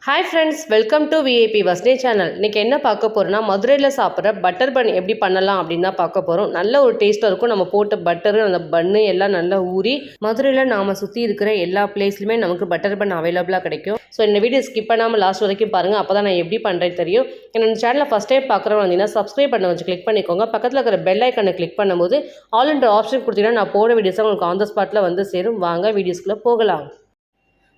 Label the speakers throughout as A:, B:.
A: Hi friends, welcome to VIP வஸ்னே channel. இன்றைக்கி என்ன பார்க்க போகிறோன்னா, மதுரையில் சாப்பிட்ற பட்டர் பன் எப்படி பண்ணலாம் அப்படின்னு தான் பார்க்க போகிறோம். நல்ல ஒரு டேஸ்ட்டாக இருக்கும். நம்ம போட்ட பட்டரு, அந்த பன்னு எல்லாம் நல்லா ஊறி, மதுரையில் நாம் சுற்றி இருக்கிற எல்லா பிளேஸ்லையுமே நமக்கு பட்டர் பன் அவைலபிளாக கிடைக்கும். ஸோ இந்த வீடியோ ஸ்கிப் பண்ணாமல் லாஸ்ட் வரைக்கும் பாருங்கள். அப்போ தான் நான் எப்படி பண்ணுறேன்னு தெரியும். என்னோட சேனலை ஃபஸ்ட் டைம் பார்க்குறவங்க வந்தீங்கன்னா சப்ஸ்கிரைப் பண்ண வச்சு கிளிக் பண்ணிக்கோங்க. பக்கத்தில் இருக்கிற பெல் ஐக்கனை கிளிக் பண்ணும்போது ஆல்ன்ற ஆப்ஷன் கொடுத்தீங்கன்னா நான் போட வீடியோஸை உங்களுக்கு ஆன் த ஸ்பாட்டில் வந்து சேரும். வாங்க வீடியோஸ்குள்ளே போகலாம்.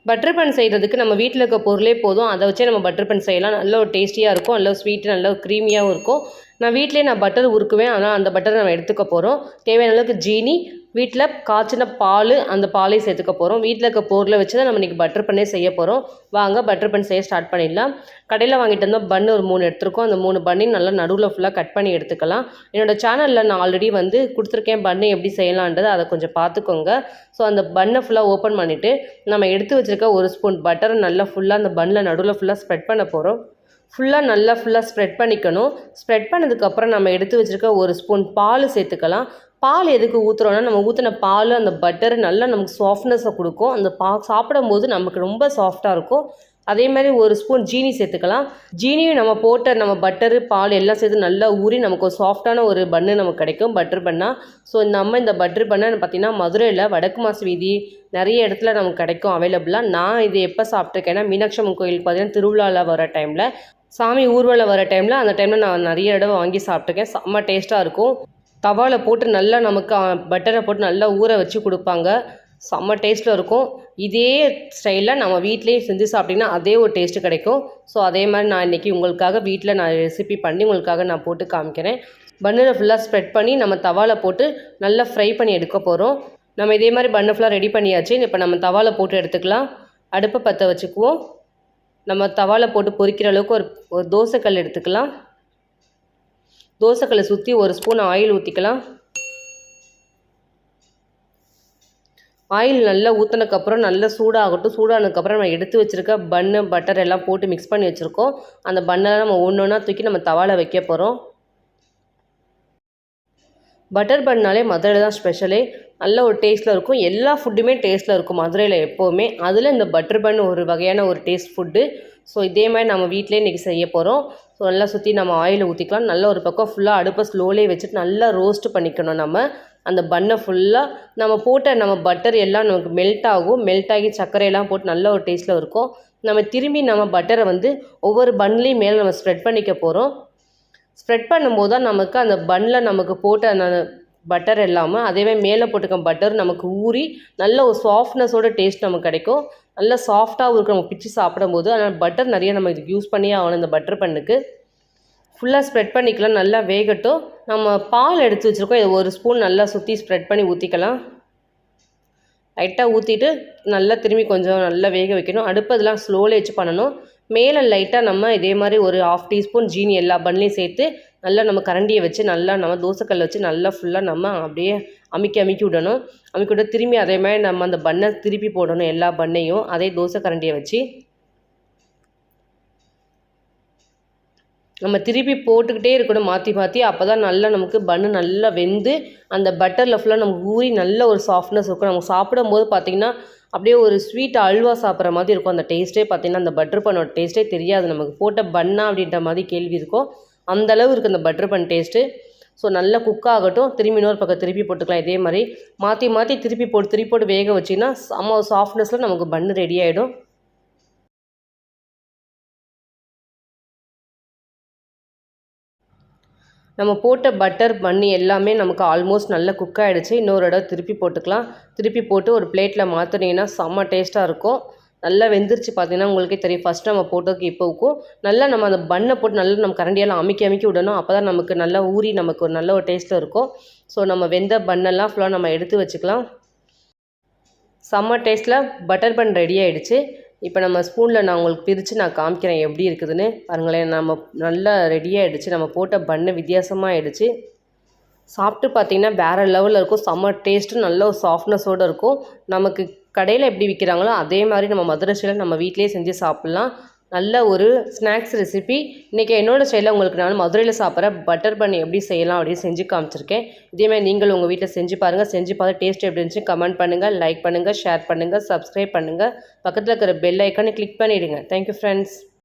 A: பட்டர் பன் செய்கிறதுக்கு நம்ம வீட்டில் இருக்க பொருளே போதும். அதை வச்சே நம்ம பட்டர் பன் செய்யலாம். நல்ல ஒரு டேஸ்டியாக இருக்கும், நல்ல ஸ்வீட்டு, நல்ல க்ரீமியாகவும் இருக்கும். நான் பட்டர் உருக்குவேன். ஆனால் அந்த பட்டரை நம்ம எடுத்துக்க போகிறோம். தேவையான அளவுக்கு ஜீனி, வீட்டில் காய்ச்சின பால், அந்த பாலையும் சேர்த்துக்க போகிறோம். வீட்டில் இருக்க பொருளை வச்சு தான் நம்ம இன்றைக்கி பட்டர் பண்ணே செய்ய போகிறோம். வாங்க பட்டர் பன் செய்ய ஸ்டார்ட் பண்ணிடலாம். கடையில் வாங்கிட்டு வந்தால் பன்னு ஒரு 3 எடுத்துருக்கோம். அந்த 3 பன்னையும் நல்லா நடுவில் ஃபுல்லாக கட் பண்ணி எடுத்துக்கலாம். என்னோடய சேனலில் நான் ஆல்ரெடி வந்து கொடுத்துருக்கேன் பன்னு எப்படி செய்யலான்றது, அதை கொஞ்சம் பார்த்துக்கோங்க. ஸோ அந்த பன்னை ஃபுல்லாக ஓப்பன் பண்ணிவிட்டு நம்ம எடுத்து வச்சுருக்க 1 ஸ்பூன் பட்டரை நல்லா ஃபுல்லாக அந்த பன்னில் நடுவில் ஃபுல்லாக ஸ்ப்ரெட் பண்ண போகிறோம். ஃபுல்லாக ஸ்ப்ரெட் பண்ணிக்கணும். ஸ்ப்ரெட் பண்ணதுக்கப்புறம் நம்ம எடுத்து வச்சுருக்க 1 ஸ்பூன் பால் சேர்த்துக்கலாம். பால் எதுக்கு ஊற்றுறோன்னா, நம்ம ஊற்றின பால் அந்த பட்டர் நல்லா நமக்கு சாஃப்ட்னஸை கொடுக்கும். அந்த சாப்பிடும்போது நமக்கு ரொம்ப சாஃப்டாக இருக்கும். அதே மாதிரி 1 ஸ்பூன் ஜீனி சேர்த்துக்கலாம். ஜீனியும் நம்ம போட்ட நம்ம பட்டரு, பால் எல்லாம் சேர்த்து நல்லா ஊறி நமக்கு ஒரு சாஃப்டான ஒரு பன்னு நமக்கு கிடைக்கும், பட்டர் பன்னா. ஸோ நம்ம இந்த பட்டர் பன்னை பார்த்திங்கன்னா மதுரையில் வடக்கு மாசு வீதி நிறைய இடத்துல நமக்கு கிடைக்கும் அவைலபிளாக. நான் இது எப்போ சாப்பிட்ருக்கேன்னா, மீனாட்சி அம்மன் கோயிலுக்கு பார்த்திங்கன்னா திருவிழாவில் வர டைமில், சாமி ஊர்வலம் வர டைமில், அந்த டைமில் நான் நிறைய தடவை வாங்கி சாப்பிட்ருக்கேன். செம்ம டேஸ்ட்டாக இருக்கும். தவாவில் போட்டு நல்லா நமக்கு பட்டரை போட்டு நல்லா ஊற வச்சு கொடுப்பாங்க. செம்ம டேஸ்ட்டில் இருக்கும். இதே ஸ்டைலில் நம்ம வீட்லேயே செஞ்சு சாப்பிட்டிங்கன்னா அதே ஒரு டேஸ்ட்டு கிடைக்கும். ஸோ அதே மாதிரி நான் இன்றைக்கி உங்களுக்காக வீட்டில் நான் ரெசிபி பண்ணி உங்களுக்காக நான் போட்டு காமிக்கிறேன். பன்னில் ஃபுல்லாக ஸ்ப்ரெட் பண்ணி நம்ம தவாவில் போட்டு நல்லா ஃப்ரை பண்ணி எடுக்க போகிறோம். நம்ம இதே மாதிரி பன்னு ஃபுல்லாக ரெடி பண்ணியாச்சு. இப்போ நம்ம தவாவில் போட்டு எடுத்துக்கலாம். அடுப்பை பற்ற வச்சுக்குவோம். நம்ம தவாவில் போட்டு பொரிக்கிற அளவுக்கு ஒரு தோசைக்கல் எடுத்துக்கலாம். தோசைக்கல்லை சுற்றி 1 ஸ்பூன் ஆயில் ஊற்றிக்கலாம். ஆயில் நல்லா ஊற்றினதுக்கப்புறம் நல்லா சூடாகட்டும். சூடானதுக்கப்புறம் நம்ம எடுத்து வச்சுருக்க பன்னு, பட்டர் எல்லாம் போட்டு மிக்ஸ் பண்ணி வச்சுருக்கோம். அந்த பன்னெல்லாம் நம்ம ஒன்றா தூக்கி நம்ம தவாவில் வைக்க போகிறோம். பட்டர் பன்னாலே மதுரையில் தான் ஸ்பெஷலே. நல்ல ஒரு டேஸ்ட்டில் இருக்கும். எல்லா ஃபுட்டுமே டேஸ்ட்டில் இருக்கும் மதுரையில் எப்போவுமே. அதில் இந்த பட்டர் பன் ஒரு வகையான ஒரு டேஸ்ட் ஃபுட்டு. ஸோ இதே மாதிரி நம்ம வீட்டிலே இன்றைக்கி செய்ய போகிறோம். ஸோ நல்லா சுற்றி நம்ம ஆயில் ஊற்றிக்கலாம். நல்ல ஒரு பக்கம் ஃபுல்லாக அடுப்பை ஸ்லோலே வச்சுட்டு நல்லா ரோஸ்ட் பண்ணிக்கணும். நம்ம அந்த பன்னை ஃபுல்லாக நம்ம போட்ட நம்ம பட்டர் எல்லாம் நமக்கு மெல்ட் ஆகும். மெல்ட் ஆகி சர்க்கரையெல்லாம் போட்டு நல்ல ஒரு டேஸ்ட்டில் இருக்கும். நம்ம திரும்பி நம்ம பட்டரை வந்து ஒவ்வொரு பன்லேயும் மேலே நம்ம ஸ்ப்ரெட் பண்ணிக்க போகிறோம். ஸ்ப்ரெட் பண்ணும்போது தான் நமக்கு அந்த பன்னில் நமக்கு போட்ட அந்த பட்டர் எல்லாமே அதேமாதிரி மேலே போட்டுக்க பட்டர் நமக்கு ஊறி நல்ல ஒரு சாஃப்ட்னஸோட டேஸ்ட் நமக்கு கிடைக்கும். நல்லா சாஃப்டாகவும் இருக்கும் நம்ம பிச்சு சாப்பிடும்போது. அதனால் பட்டர் நிறைய நம்ம இதுக்கு யூஸ் பண்ணியே ஆகணும். இந்த பட்டர் பண்ணுக்கு ஃபுல்லாக ஸ்ப்ரெட் பண்ணிக்கலாம். நல்லா வேகட்டும். நம்ம பால் எடுத்து வச்சுருக்கோம். இது 1 ஸ்பூன் நல்லா சுற்றி ஸ்ப்ரெட் பண்ணி ஊற்றிக்கலாம். லைட்டாக ஊற்றிட்டு நல்லா திரும்பி கொஞ்சம் நல்லா வேக வைக்கணும். அடுப்பு இதெல்லாம் ஸ்லோவில் வச்சு பண்ணணும். மேலே லைட்டாக நம்ம இதே மாதிரி ஒரு 1/2 டீஸ்பூன் ஜீனி எல்லா பன்லையும் சேர்த்து நல்லா நம்ம கரண்டியை வச்சு நல்லா நம்ம தோசைக்கல்லை வச்சு நல்லா ஃபுல்லாக நம்ம அப்படியே அமுக்கி விடணும். அமுக்கி விட திரும்பி அதே மாதிரி நம்ம அந்த பன்னை திருப்பி போடணும். எல்லா பன்னையும் அதே தோசை கரண்டியை வச்சு நம்ம திருப்பி போட்டுக்கிட்டே இருக்கணும், மாற்றி. அப்போ தான் நல்லா நமக்கு பன்னு நல்லா வெந்து அந்த பட்டரில் ஃபுல்லாக நமக்கு ஊறி நல்ல ஒரு சாஃப்ட்னஸ் இருக்கும். நம்ம சாப்பிடும்போது பார்த்திங்கன்னா அப்படியே ஒரு ஸ்வீட் அல்வா சாப்பிட்ற மாதிரி இருக்கும். அந்த டேஸ்ட்டே பார்த்திங்கன்னா அந்த பட்டர் பன்னோட டேஸ்ட்டே தெரியாது. நமக்கு போட்ட பன்னா அப்படின்ற மாதிரி கேள்வி இருக்கும். அந்தளவு இருக்குது அந்த பட்டர் பன் டேஸ்ட்டு. ஸோ நல்லா குக் ஆகட்டும். திரும்பி இன்னொரு பக்கம் திருப்பி போட்டுக்கலாம். இதே மாதிரி மாற்றி திருப்பி போட்டு வேக வச்சிங்கன்னா செம்ம சாஃப்ட்னஸில் நமக்கு பன்னு ரெடி ஆகிடும். நம்ம போட்ட பட்டர் பன்னி எல்லாமே நமக்கு ஆல்மோஸ்ட் நல்லா குக் ஆகிடுச்சு. இன்னொரு தடவை திருப்பி போட்டுக்கலாம். திருப்பி போட்டு ஒரு பிளேட்டில் மாற்றினீங்கன்னா செம்ம டேஸ்ட்டாக இருக்கும். நல்லா வெந்துருச்சு. பார்த்தீங்கன்னா உங்களுக்கே தெரியும். ஃபஸ்ட்டு நம்ம போட்டதுக்கு இப்போவுக்கும் நல்லா நம்ம அந்த பன்னை போட்டு நல்லா நம்ம கரண்டியெல்லாம் அமுக்கி விடணும். அப்போ தான் நமக்கு நல்லா ஊறி நமக்கு ஒரு நல்ல ஒரு டேஸ்ட்டில் இருக்கும். ஸோ நம்ம வெந்த பன்னெல்லாம் ஃபுல்லாக நம்ம எடுத்து வச்சுக்கலாம். செம்ம டேஸ்ட்டில் பட்டர் பன் ரெடி ஆகிடுச்சு. இப்போ நம்ம ஸ்பூனில் நான் உங்களுக்கு பிரித்து நான் காமிக்கிறேன் எப்படி இருக்குதுன்னு பாருங்களேன். நம்ம நல்லா ரெடியாகிடுச்சு. நம்ம போட்ட பன்னு வித்தியாசமாக ஆகிடுச்சு. சாப்பிட்டு பார்த்திங்கன்னா வேறு லெவலில் இருக்கும். செம்ம டேஸ்ட்டு நல்ல ஒரு சாஃப்ட்னஸோடு இருக்கும். நமக்கு கடையில் எப்படி விற்கிறாங்களோ அதே மாதிரி நம்ம மதுரை ஸ்டைலில் நம்ம வீட்டிலே செஞ்சு சாப்பிட்லாம். நல்ல ஒரு ஸ்நாக்ஸ் ரெசிபி. இன்றைக்கி என்னோடய ஸ்டைலில் உங்களுக்கு நான் மதுரையில் சாப்பிட்ற பட்டர் பன் எப்படி செய்யலாம் அப்படின்னு செஞ்சு காமிச்சிருக்கேன். இதேமாதிரி நீங்கள் உங்கள் வீட்டில் செஞ்சு பாருங்கள். செஞ்சு பார்த்து டேஸ்ட் எப்படி இருந்துச்சு கமெண்ட் பண்ணுங்கள், லைக் பண்ணுங்கள், ஷேர் பண்ணுங்கள், சப்ஸ்கிரைப் பண்ணுங்கள். பக்கத்தில் இருக்கிற பெல் ஐக்கானை கிளிக் பண்ணிவிடுங்க. Thank you friends.